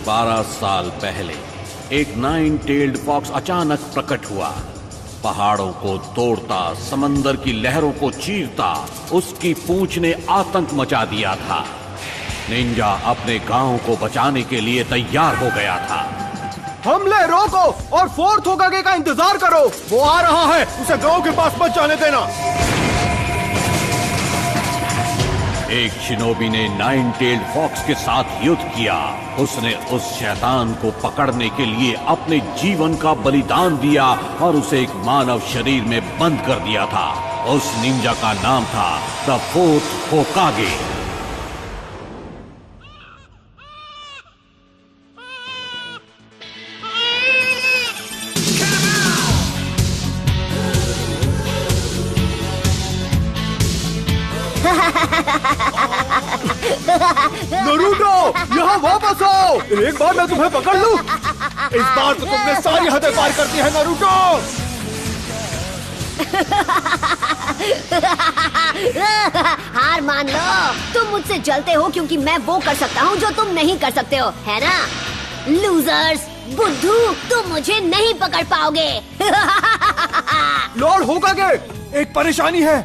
12 साल पहले एक 9-tailed फॉक्स अचानक प्रकट हुआ। पहाड़ों को तोड़ता, समंदर की लहरों को चीरता उसकी पूंछ ने आतंक मचा दिया था। निंजा अपने गांव को बचाने के लिए तैयार हो गया था। हमले रोको और फोर्थ होकागे का इंतजार करो, वो आ रहा है, उसे गांव के पास मत जाने देना। एक शिनोबी ने 9-tailed फॉक्स के साथ युद्ध किया। उसने उस शैतान को पकड़ने के लिए अपने जीवन का बलिदान दिया और उसे एक मानव शरीर में बंद कर दिया था। उस निंजा का नाम था द फोर्थ होकागे। नरूटो, यहाँ वापस आओ। एक बार मैं तुम्हें पकड़ लूं। इस बार तो तुमने सारी हदें पार कर दी है नरूटो। हार मान लो, तुम मुझसे जलते हो क्योंकि मैं वो कर सकता हूँ जो तुम नहीं कर सकते हो, है ना? लूजर्स, बुद्धू, तुम मुझे नहीं पकड़ पाओगे। लॉर्ड होकागे, एक परेशानी है।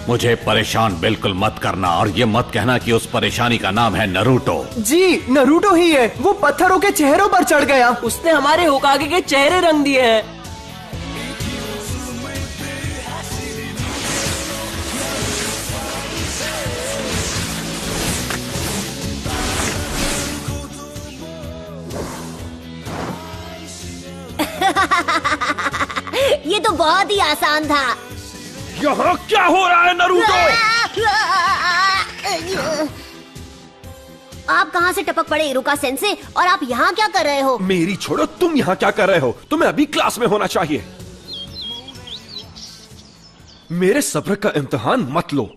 मुझे परेशान बिल्कुल मत करना और ये मत कहना कि उस परेशानी का नाम है नरूटो। जी, नरूटो ही है। वो पत्थरों के चेहरों पर चढ़ गया। उसने हमारे होकागे के चेहरे रंग दिए हैं। ये तो बहुत ही आसान था। यहाँ क्या हो रहा है नरूटो? आप कहाँ से टपक पड़े इरुका सेंसे, और आप यहाँ क्या कर रहे हो? मेरी छोड़ो, तुम यहाँ क्या कर रहे हो? तुम्हें अभी क्लास में होना चाहिए। मेरे सब्र का इम्तिहान मत लो।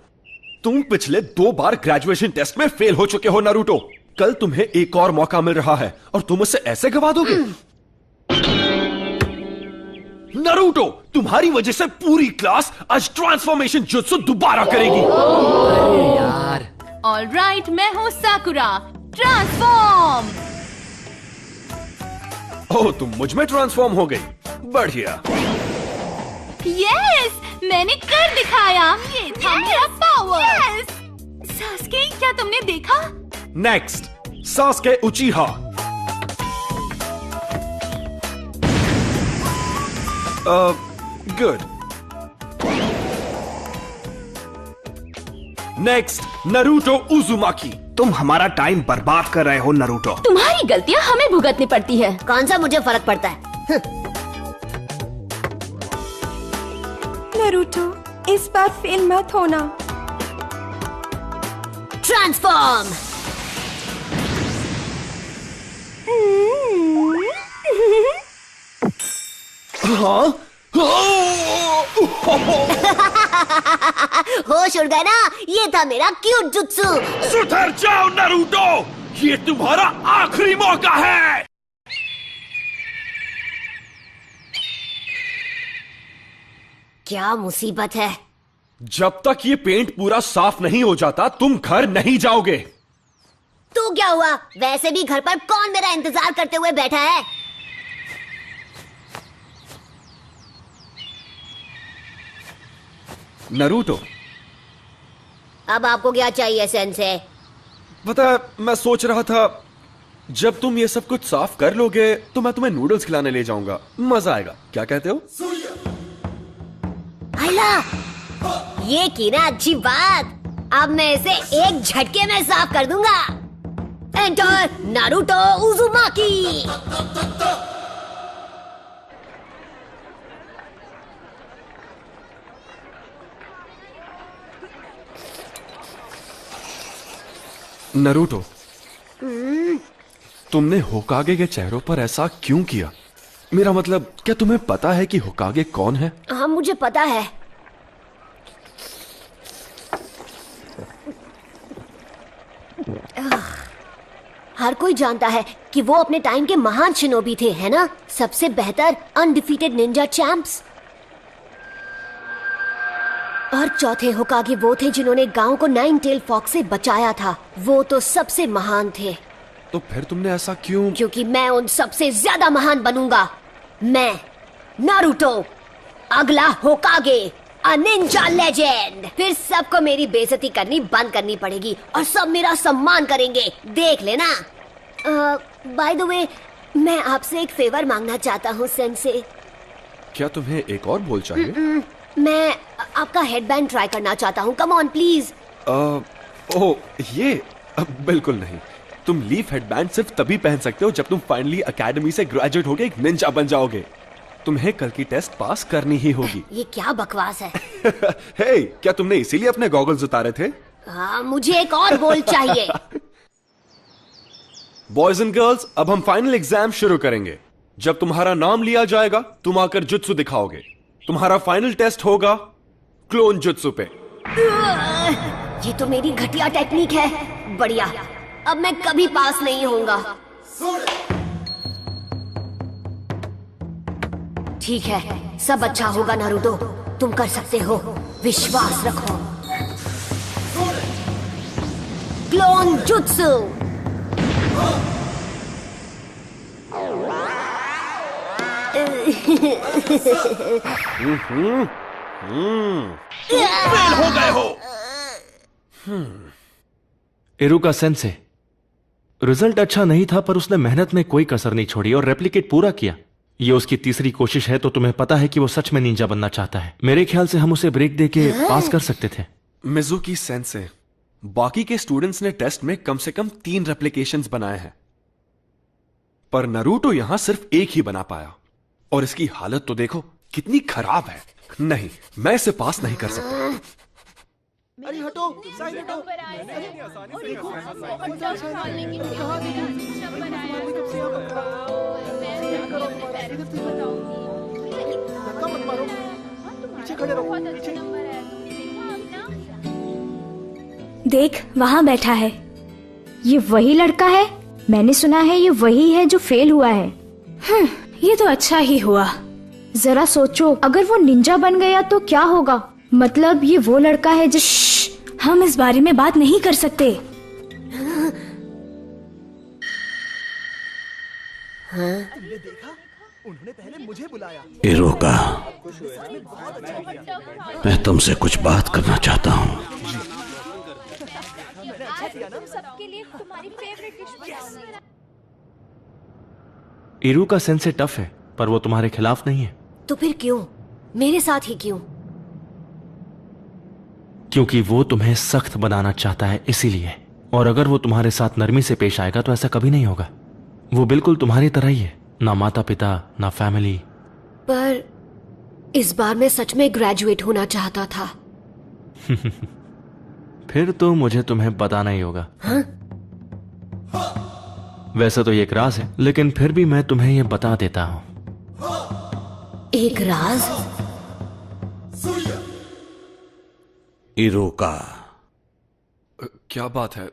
तुम पिछले 2 बार ग्रेजुएशन टेस्ट में फेल हो चुके हो नरूटो। कल तुम्हें एक और मौका मिल रहा है और तुम उसे ऐसे गवा दोगे? नरूटो, तुम्हारी वजह से पूरी क्लास आज ट्रांसफॉर्मेशन जुत्सु दोबारा करेगी। अरे यार। ऑलराइट, मैं हूँ साकुरा। ट्रांसफॉर्म। ओह, तुम मुझ में ट्रांसफॉर्म हो गई। बढ़िया। यस, मैंने कर दिखाया। ये था मेरा पावर। यस। सास्के, क्या तुमने देखा? Next, Sasuke उचिहा। Good. Next, Naruto उजुमाकी। तुम हमारा टाइम बर्बाद कर रहे हो नरूटो। तुम्हारी गलतियाँ हमें भुगतनी पड़ती है। कौन सा मुझे फर्क पड़ता है? नरूटो, इस बार फेल मत होना। ट्रांसफॉर्म। हाँ? होश उड़ गया ना? ये था मेरा क्यूट जुत्सु। सुधर जाओ नरूटो, ये तुम्हारा आखिरी मौका है। क्या मुसीबत है? जब तक ये पेंट पूरा साफ नहीं हो जाता तुम घर नहीं जाओगे। तो क्या हुआ? वैसे भी घर पर कौन मेरा इंतजार करते हुए बैठा है? नरूटो, अब आपको क्या चाहिए सेंसे? पता है, मैं सोच रहा था जब तुम ये सब कुछ साफ कर लोगे तो मैं तुम्हें नूडल्स खिलाने ले जाऊंगा। मजा आएगा, क्या कहते हो? आइला, ये की ना अच्छी बात। अब मैं इसे एक झटके में साफ कर दूंगा। Enter Naruto उजुमाकी। नरूटो, तुमने होकागे के चेहरों पर ऐसा क्यों किया? मेरा मतलब, क्या तुम्हें पता है कि होकागे कौन है? हाँ, मुझे पता है। हर कोई जानता है कि वो अपने टाइम के महान शिनोबी थे, है ना? सबसे बेहतर अनडिफीटेड निंजा चैंप्स। और चौथे होकागे वो थे जिन्होंने गांव को 9-tailed फॉक्स से बचाया था। वो तो सबसे महान थे। तो फिर तुमने ऐसा क्यों? क्योंकि मैं उन सबसे ज्यादा महान बनूंगा। मैं नारुतो, अगला होकागे, अ निंजा लेजेंड। फिर सबको मेरी बेइज्जती करनी बंद करनी पड़ेगी और सब मेरा सम्मान करेंगे, देख लेना। बाय द वे, मैं आपसे एक फेवर मांगना चाहता हूँ सेंसे। क्या तुम्हें एक और बोल चाहिए? मैं आपका हेडबैंड ट्राई करना चाहता हूँ। Come on please. ओह ये बिल्कुल नहीं। तुम लीफ हेडबैंड सिर्फ तभी पहन सकते हो जब तुम फाइनली एकेडमी से ग्रेजुएट होके एक निंजा बन जाओगे। तुम्हें कल की टेस्ट पास करनी ही होगी। ये क्या बकवास है? हे, क्या तुमने इसीलिए अपने गॉगल्स उतारे थे? हाँ, मुझे एक और बोल चाहिए। बॉयज एंड गर्ल्स, अब हम फाइनल एग्जाम शुरू करेंगे। जब तुम्हारा नाम लिया जाएगा तुम आकर जुत्सु दिखाओगे। तुम्हारा फाइनल टेस्ट होगा क्लोन जुत्सु पे। ये तो मेरी घटिया टेक्निक है। बढ़िया, अब मैं कभी पास नहीं होऊंगा। ठीक है, सब अच्छा होगा नारुतो, तुम कर सकते हो, विश्वास रखो। Clone jutsu. फेल हो गए हो। इरुका सेंसे, रिजल्ट अच्छा नहीं था पर उसने मेहनत में कोई कसर नहीं छोड़ी और रेप्लिकेट पूरा किया। ये उसकी तीसरी कोशिश है तो तुम्हें पता है कि वो सच में निंजा बनना चाहता है। मेरे ख्याल से हम उसे ब्रेक देके पास कर सकते थे। मिजुकी सेंसे, बाकी के स्टूडेंट्स ने टेस्ट में कम से कम 3 रेप्लिकेशंस बनाए हैं, पर नारुतो यहां सिर्फ एक ही बना पाया। और इसकी हालत तो देखो कितनी खराब है। नहीं, मैं इसे पास नहीं कर सकता। अरे हटो, साइड हटो। धक्का मत मारो, पीछे खड़े रहो, पीछे। देख, वहाँ बैठा है। ये वही लड़का है? मैंने सुना है ये वही है जो फेल हुआ है। ये तो अच्छा ही हुआ। जरा सोचो, अगर वो निंजा बन गया तो क्या होगा? मतलब ये वो लड़का है जिस... हम इस बारे में बात नहीं कर सकते। उन्होंने पहले मुझे बुलाया। इरुका, मैं तुमसे कुछ बात करना चाहता हूँ। इरुका सेंसे टफ है पर वो तुम्हारे खिलाफ नहीं है। तो फिर क्यों? मेरे साथ ही क्यों? क्योंकि वो तुम्हें सख्त बनाना चाहता है, इसीलिए। और अगर वो तुम्हारे साथ नरमी से पेश आएगा तो ऐसा कभी नहीं होगा। वो बिल्कुल तुम्हारी तरह ही है, ना माता पिता ना फैमिली। पर इस बार मैं सच में ग्रेजुएट होना चाहता था। फिर तो मुझे तुम्हें बताना ही होगा। हाँ? वैसे तो ये एक राज है, लेकिन फिर भी मैं तुम्हें ये बता देता हूं। एक राज? इरुका, क्या बात है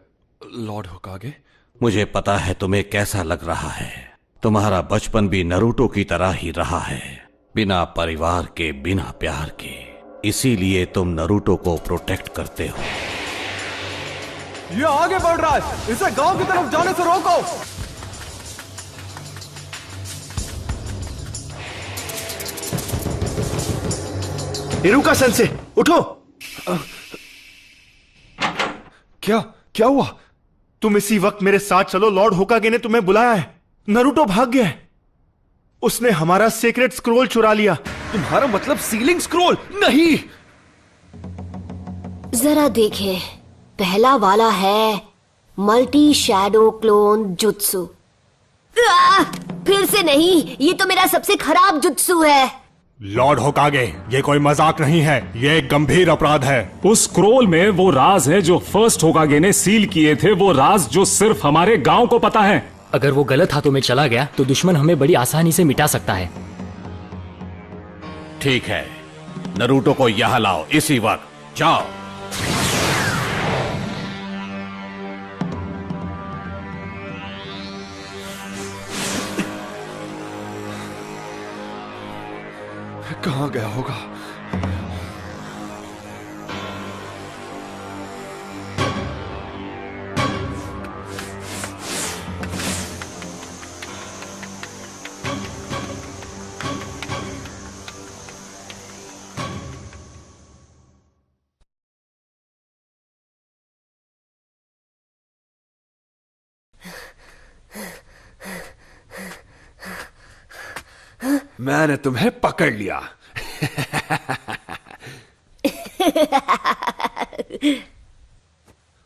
लॉर्ड होकागे? मुझे पता है तुम्हें कैसा लग रहा है। तुम्हारा बचपन भी नारुतो की तरह ही रहा है, बिना परिवार के, बिना प्यार के। इसीलिए तुम नारुतो को प्रोटेक्ट करते हो। ये आगे बढ़ रहा है, इसे गांव की तरफ जाने से रोको। इरुका सेंसे, उठो। क्या क्या हुआ? तुम इसी वक्त मेरे साथ चलो, लॉर्ड होकागे ने तुम्हें बुलाया है। नारुतो भाग गया है। उसने हमारा सीक्रेट स्क्रोल चुरा लिया। तुम्हारा मतलब सीलिंग स्क्रोल? नहीं। जरा देखें, पहला वाला है मल्टी शैडो क्लोन जुत्सु। फिर से नहीं, ये तो मेरा सबसे खराब जुत्सु है। लॉर्ड होकागे, ये कोई मजाक नहीं है, ये एक गंभीर अपराध है। उस स्क्रोल में वो राज है जो फर्स्ट होकागे ने सील किए थे, वो राज जो सिर्फ हमारे गांव को पता है। अगर वो गलत हाथों में चला गया तो दुश्मन हमें बड़ी आसानी से मिटा सकता है। ठीक है, नारुतो को यहां लाओ इसी वक्त। जाओ। कहां गया होगा? मैंने तुम्हें पकड़ लिया।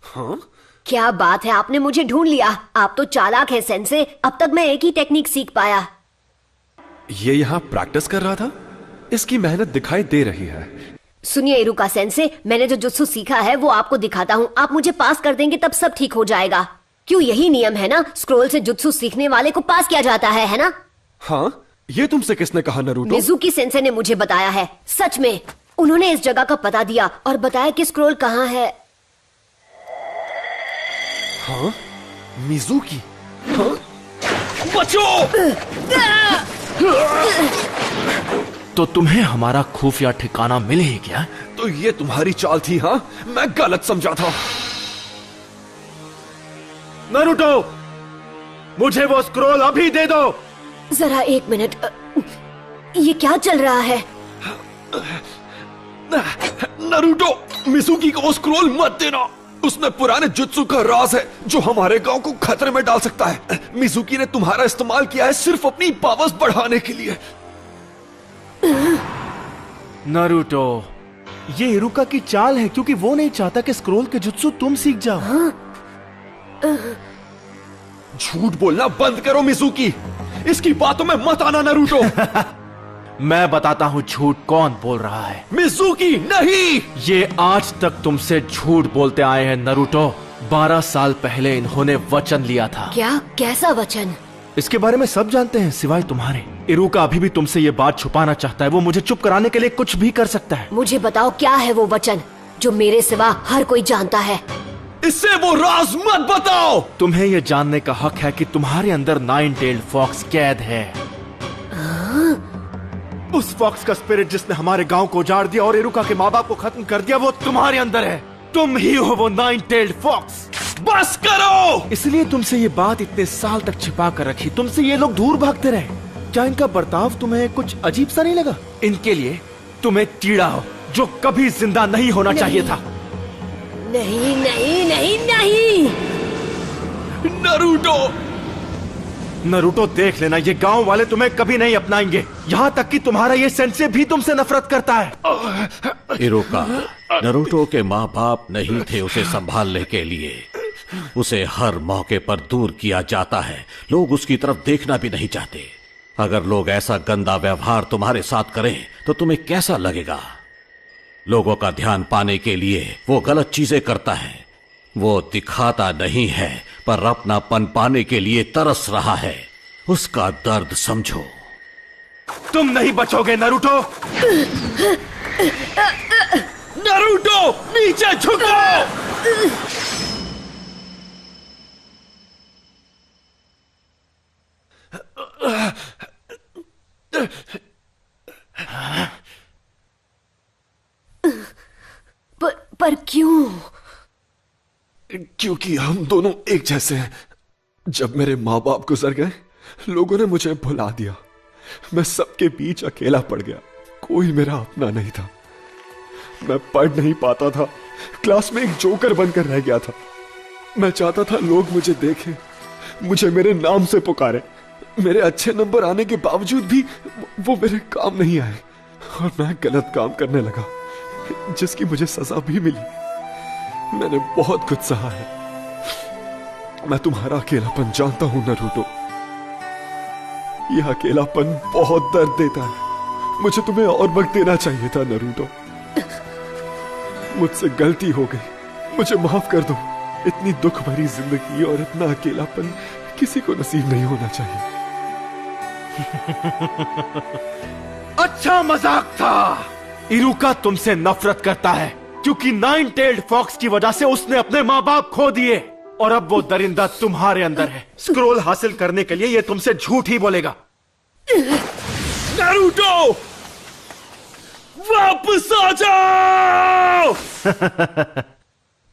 हाँ? क्या बात है, आपने मुझे ढूंढ लिया। आप तो चालाक है सेंसे। अब तक मैं एक ही टेक्निक सीख पाया। ये यहां प्रैक्टिस कर रहा था? इसकी मेहनत दिखाई दे रही है। सुनिए इरुका सेंसे, मैंने जो जुत्सु सीखा है वो आपको दिखाता हूँ। आप मुझे पास कर देंगे तब सब ठीक हो जाएगा। क्यों, यही नियम है ना? स्क्रोल से जुत्सु सीखने वाले को पास किया जाता है ना? हाँ, ये तुमसे किसने कहा नरूटो? मिजुकी सेंसे ने मुझे बताया है। सच में, उन्होंने इस जगह का पता दिया और बताया कि स्क्रोल कहाँ है। हाँ? मिजुकी? हाँ? बचो! तो तुम्हें हमारा खुफिया ठिकाना मिल ही गया? तो ये तुम्हारी चाल थी? हाँ, मैं गलत समझा था। नरूटो, मुझे वो स्क्रोल अभी दे दो। जरा एक मिनट, ये क्या चल रहा है? नरूटो, मिजुकी को वो स्क्रोल मत देना। उसमें पुराने जुत्सु का राज है जो हमारे गांव को खतरे में डाल सकता है। मिजुकी ने तुम्हारा इस्तेमाल किया है सिर्फ अपनी पावर्स बढ़ाने के लिए। नरूटो, ये इरुका की चाल है क्योंकि वो नहीं चाहता कि स्क्रोल के जुत्सु तुम सीख जाओ। झूठ बोलना बंद करो मिजुकी। इसकी बातों में मत आना नरूटो। मैं बताता हूँ झूठ कौन बोल रहा है। मिजुकी नहीं! ये आज तक तुमसे झूठ बोलते आए हैं नरूटो। 12 साल पहले इन्होंने वचन लिया था। क्या? कैसा वचन? इसके बारे में सब जानते हैं सिवाय तुम्हारे। इरुका अभी भी तुमसे ये बात छुपाना चाहता है। वो मुझे चुप कराने के लिए कुछ भी कर सकता है। मुझे बताओ क्या है वो वचन जो मेरे सिवा हर कोई जानता है। इससे वो राज मत बताओ। तुम्हें ये जानने का हक है कि तुम्हारे अंदर 9-टेल्ड फॉक्स कैद है। उस फॉक्स का स्पिरिट जिसने हमारे गांव को उजाड़ दिया और इरुका के माँ बाप को खत्म कर दिया, वो तुम्हारे अंदर है। तुम ही हो वो 9-टेल्ड फॉक्स। बस करो! इसलिए तुमसे ये बात इतने साल तक छिपा कर रखी। तुमसे ये लोग दूर भागते रहे। क्या इनका बर्ताव तुम्हें कुछ अजीब सा नहीं लगा? इनके लिए तुम एक कीड़ा हो जो कभी जिंदा नहीं होना चाहिए था। नहीं नहीं नहीं नहीं। नरूटो! नरूटो, देख लेना, ये गांव वाले तुम्हें कभी नहीं अपनाएंगे। यहाँ तक कि तुम्हारा ये सेंसे भी तुमसे नफरत करता है। इरुका, नरूटो के माँ बाप नहीं थे उसे संभालने के लिए। उसे हर मौके पर दूर किया जाता है। लोग उसकी तरफ देखना भी नहीं चाहते। अगर लोग ऐसा गंदा व्यवहार तुम्हारे साथ करें तो तुम्हें कैसा लगेगा? लोगों का ध्यान पाने के लिए वो गलत चीजें करता है। वो दिखाता नहीं है पर अपनापन पाने के लिए तरस रहा है। उसका दर्द समझो। तुम नहीं बचोगे नरूटो। नरूटो, नीचे झुको! पर क्यों? क्योंकि हम दोनों एक जैसे हैं। जब मेरे माँ बाप गुजर गए, लोगों ने मुझे भुला दिया। मैं सबके बीच अकेला पड़ गया। कोई मेरा अपना नहीं था। मैं पढ़ नहीं पाता था। क्लास में एक जोकर बनकर रह गया था। मैं चाहता था लोग मुझे देखें, मुझे मेरे नाम से पुकारें। मेरे अच्छे नंबर आने के बावजूद भी वो मेरे काम नहीं आए और मैं गलत काम करने लगा, जिसकी मुझे सजा भी मिली। मैंने बहुत कुछ सहा है। मैं तुम्हारा अकेलापन जानता हूं नरूटो। यह अकेलापन बहुत दर्द देता है। मुझे तुम्हें और वक्त देना चाहिए था नरूटो। मुझसे गलती हो गई, मुझे माफ कर दो। इतनी दुख भरी जिंदगी और इतना अकेलापन किसी को नसीब नहीं होना चाहिए। अच्छा मजाक था। इरुका तुमसे नफरत करता है क्योंकि 9-टेल्ड फॉक्स की वजह से उसने अपने माँ बाप खो दिए और अब वो दरिंदा तुम्हारे अंदर है। स्क्रोल हासिल करने के लिए ये तुमसे झूठ ही बोलेगा। नरूटो, वापस आ जाओ!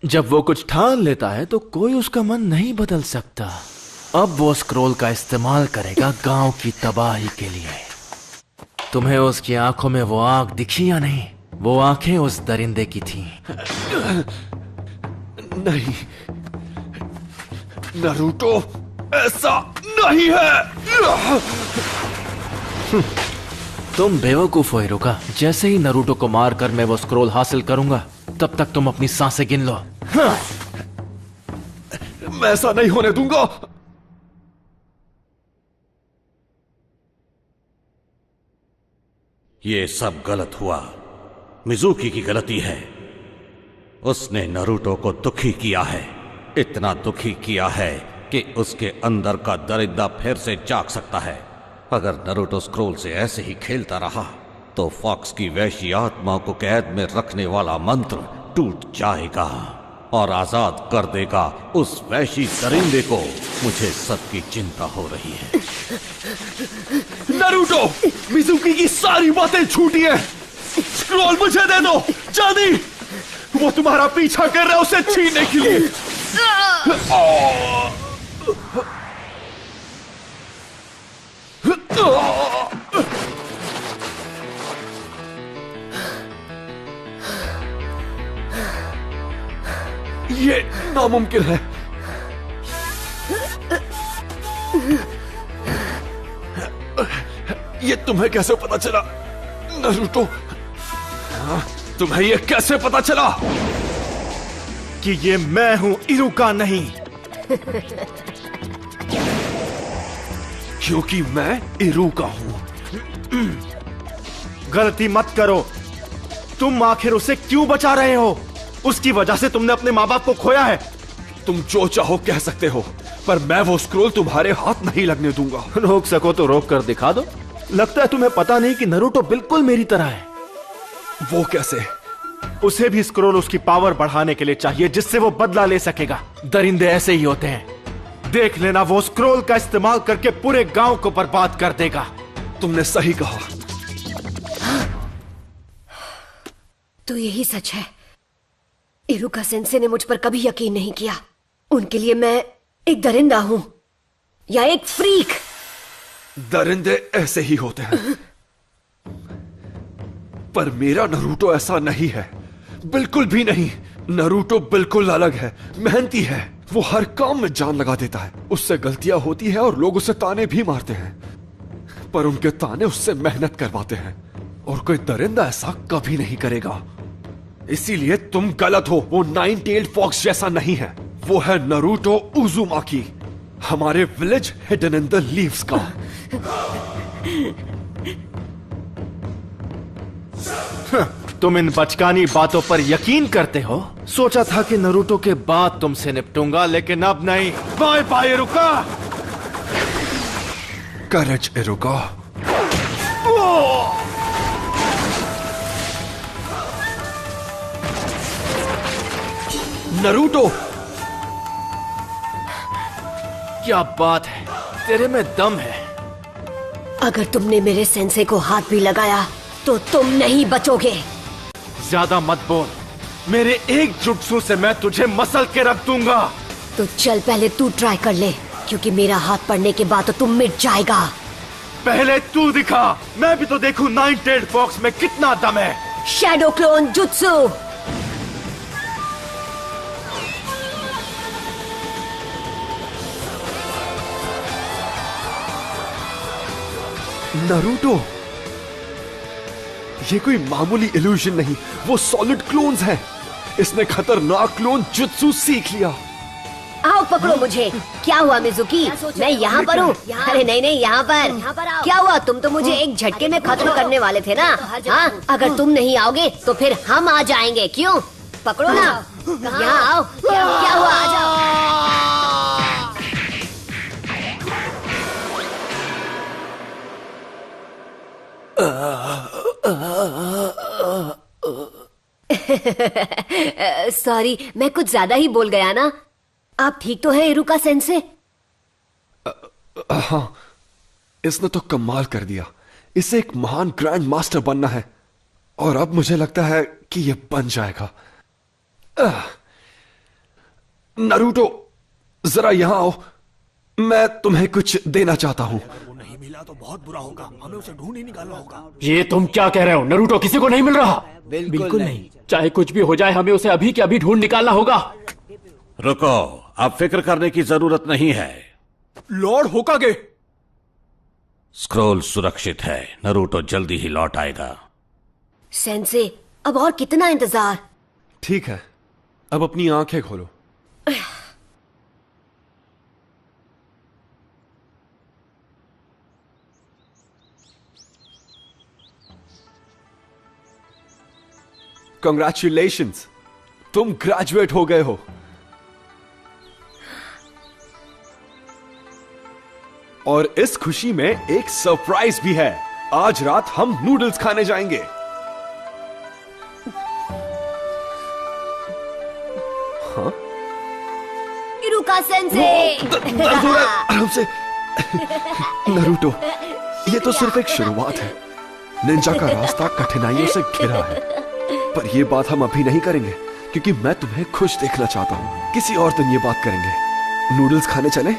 जब वो कुछ ठान लेता है तो कोई उसका मन नहीं बदल सकता। अब वो स्क्रोल का इस्तेमाल करेगा गांव की तबाही के लिए। तुम्हें उसकी आंखों में वो आग दिखी या नहीं? वो आंखें उस दरिंदे की थीं। नहीं नरूटो, ऐसा नहीं है। तुम बेवकूफ हो इरुका। जैसे ही नरूटो को मारकर मैं वो स्क्रोल हासिल करूंगा, तब तक तुम अपनी सांसें गिन लो। हाँ। मैं ऐसा नहीं होने दूंगा। ये सब गलत हुआ। मिजुकी की गलती है। उसने नरूटो को दुखी किया है, इतना दुखी किया है कि उसके अंदर का दरिद्र फिर से जाग सकता है। अगर नरूटो स्क्रोल से ऐसे ही खेलता रहा तो फॉक्स की वैश्य आत्मा को कैद में रखने वाला मंत्र टूट जाएगा और आजाद कर देगा उस वैश्य दरिंदे को। मुझे सबकी चिंता हो रही है। नरूटो, मिजुकी की सारी बातें झूठी हैं। स्क्रोल मुझे दे दो, जल्दी। वो तुम्हारा पीछा कर रहा है उसे छीनने के लिए। ये नामुमकिन है। ये तुम्हें कैसे पता चला नरूटो? तुम्हें ये कैसे पता चला कि ये मैं हूं, इरुका नहीं? क्योंकि मैं इरुका हूं। गलती मत करो। तुम आखिर उसे क्यों बचा रहे हो? उसकी वजह से तुमने अपने माँ बाप को खोया है। तुम जो चाहो कह सकते हो, पर मैं वो स्क्रोल तुम्हारे हाथ नहीं लगने दूंगा। रोक सको तो रोक कर दिखा दो। लगता है तुम्हें पता नहीं कि नरूटो बिल्कुल मेरी तरह है। वो कैसे? उसे भी स्क्रोल उसकी पावर बढ़ाने के लिए चाहिए, जिससे वो बदला ले सकेगा। दरिंदे ऐसे ही होते हैं। देख लेना, वो स्क्रोल का इस्तेमाल करके पूरे गांव को बर्बाद कर देगा। तुमने सही कहा। तो यही सच है। इरुका सेंसे ने मुझ पर कभी यकीन नहीं किया। उनके लिए मैं एक दरिंदा हूं या एक फ्रीक। दरिंदे ऐसे ही होते हैं, पर मेरा नरूटो ऐसा नहीं है, बिल्कुल भी नहीं। नरूटो बिल्कुल अलग है, मेहनती है। वो हर काम में जान लगा देता है। उससे गलतियां होती है और लोग उसे ताने भी मारते हैं, पर उनके ताने उससे मेहनत करवाते हैं। और कोई दरिंदा ऐसा कभी नहीं करेगा। इसीलिए तुम गलत हो। वो नाइन टेल्ड फॉक्स जैसा नहीं है। वो है नरूटो उजुमाकी, हमारे village hidden in the leaves का। तुम इन बचकानी बातों पर यकीन करते हो? सोचा था कि नरूटो के बाद तुमसे निपटूंगा, लेकिन अब नहीं। बाय बाय इरुका। करेज इरुका। नरूटो, क्या बात है, तेरे में दम है। अगर तुमने मेरे सेंसे को हाथ भी लगाया तो तुम नहीं बचोगे। ज्यादा मत बोल। मेरे एक जुट्सु से मैं तुझे मसल के रख दूंगा। तो चल पहले तू ट्राई कर ले, क्योंकि मेरा हाथ पड़ने के बाद तो तुम मिट जाएगा। पहले तू दिखा, मैं भी तो देखूं नाइन टेल्ड फॉक्स में कितना दम है। Shadow clone jutsu. नरूटो, ये कोई मामूली इल्यूजन नहीं, वो सॉलिड क्लोन्स हैं। इसने खतरनाक क्लोन जुत्सु सीख लिया। आओ पकड़ो मुझे। क्या हुआ मिजुकी? मैं यहाँ पर हूँ। अरे नहीं नहीं, यहाँ पर क्या हुआ? तुम तो मुझे एक झटके में खत्म करने वाले थे ना। हाँ, अगर तुम नहीं आओगे तो फिर हम आ जाएंगे। क्यों? पकड़ो ना, यहाँ आओ। क्या हुआ? आ जाओ। सॉरी, मैं कुछ ज्यादा ही बोल गया ना। आप ठीक तो है इरुका सेंसे? हाँ, इसने तो कमाल कर दिया। इसे एक महान ग्रैंड मास्टर बनना है, और अब मुझे लगता है कि यह बन जाएगा। नरूटो, जरा यहां आओ। मैं तुम्हें कुछ देना चाहता हूं। नहीं मिला तो बहुत बुरा होगा। हमें उसे ढूंढ ही निकालना होगा। ये तुम क्या कह रहे हो? नरूटो किसी को नहीं मिल रहा। बिल्कुल नहीं। चाहे कुछ भी हो जाए, हमें उसे अभी के अभी ढूंढ निकालना होगा। रुको, अब फिक्र करने की जरूरत नहीं है। लॉर्ड होकागे, स्क्रोल सुरक्षित है, नरूटो जल्दी ही लौट आएगा। सेंसे, अब और कितना इंतजार? ठीक है, अब अपनी आंखें खोलो। Congratulations, तुम ग्रेजुएट हो गए हो। और इस खुशी में एक सरप्राइज भी है। आज रात हम नूडल्स खाने जाएंगे। हाँ? इरुका सेंसे। दर्द हो रहा है, आराम से। नरूटो, ये तो सिर्फ एक शुरुआत है। निंजा का रास्ता कठिनाइयों से घिरा है, पर यह बात हम अभी नहीं करेंगे क्योंकि मैं तुम्हें खुश देखना चाहता हूं। किसी और दिन ये बात करेंगे। नूडल्स खाने चलें?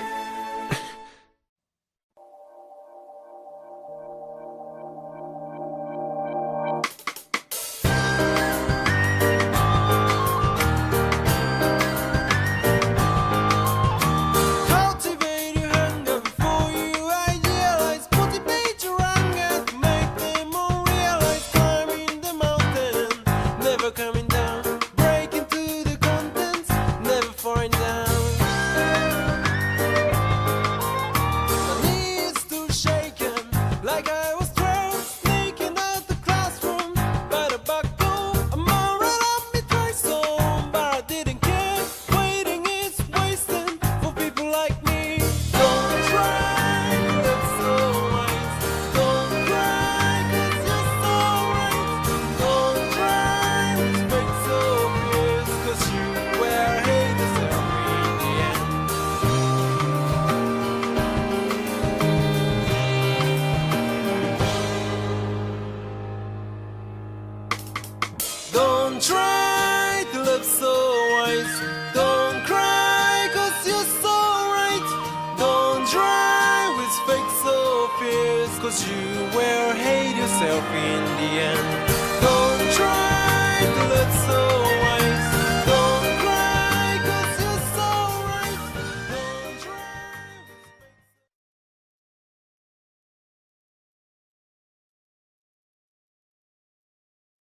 Don't try to live so wise. Don't cry, cause you're so right. Don't try with fake so fierce, cause you will hate yourself in the end.